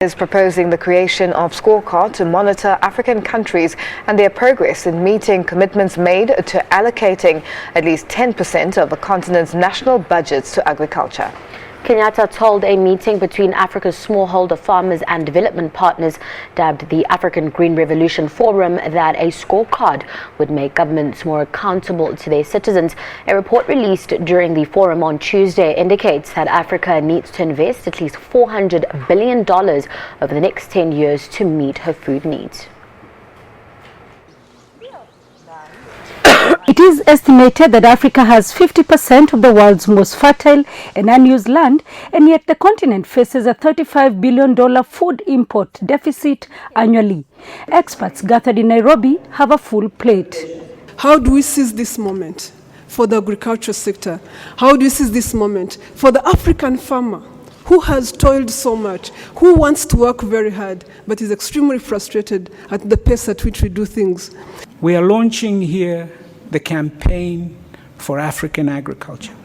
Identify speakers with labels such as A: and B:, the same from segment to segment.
A: Is proposing the creation of scorecard to monitor African countries and their progress in meeting commitments made to allocating at least 10% of the continent's national budgets to agriculture.
B: Kenyatta told a meeting between Africa's smallholder farmers and development partners, dubbed the African Green Revolution Forum, that a scorecard would make governments more accountable to their citizens. A report released during the forum on Tuesday indicates that Africa needs to invest at least $400 billion over the next 10 years to meet her food needs.
C: It is estimated that Africa has 50% of the world's most fertile and unused land, and yet the continent faces a $35 billion food import deficit annually. Experts gathered in Nairobi have a full plate.
D: How do we seize this moment for the agriculture sector? How do we seize this moment for the African farmer who has toiled so much, who wants to work very hard, but is extremely frustrated at the pace at which we do things?
E: We are launching here the campaign for African agriculture.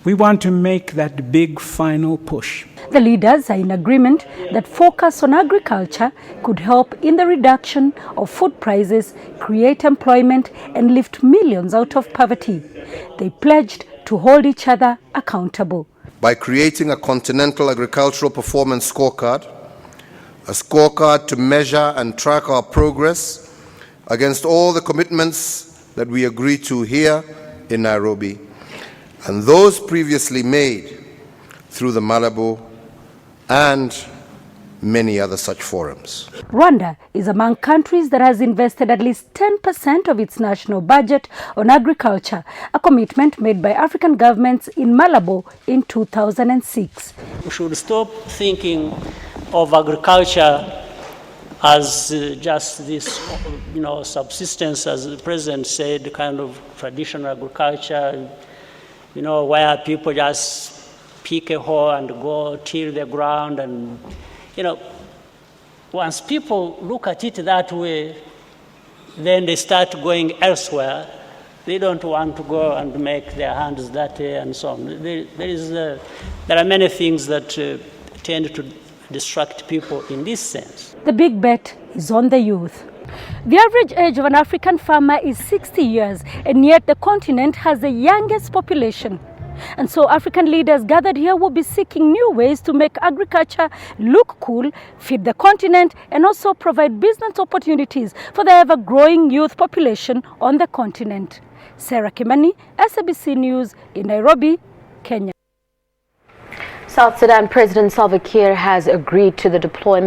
E: We want to make that big final push.
C: The leaders are in agreement that focus on agriculture could help in the reduction of food prices, create employment, and lift millions out of poverty. They pledged to hold each other accountable.
F: By creating a continental agricultural performance scorecard, a scorecard to measure and track our progress against all the commitments that we agreed to here in Nairobi, and those previously made through the Malabo and many other such forums.
C: Rwanda is among countries that has invested at least 10% of its national budget on agriculture, a commitment made by African governments in Malabo in 2006.
G: We should stop thinking of agriculture as just this, subsistence, as the president said, kind of traditional agriculture, where people just pick a hoe and go till the ground. And, once people look at it that way, then they start going elsewhere. They don't want to go and make their hands dirty and so on. There are many things that tend to distract people in this sense.
C: The big bet is on the youth. The average age of an African farmer is 60 years, and yet the continent has the youngest population. And so African leaders gathered here will be seeking new ways to make agriculture look cool, feed the continent, and also provide business opportunities for the ever-growing youth population on the continent. Sarah Kimani, SABC News in Nairobi, Kenya.
B: South Sudan President Salva Kiir has agreed to the deployment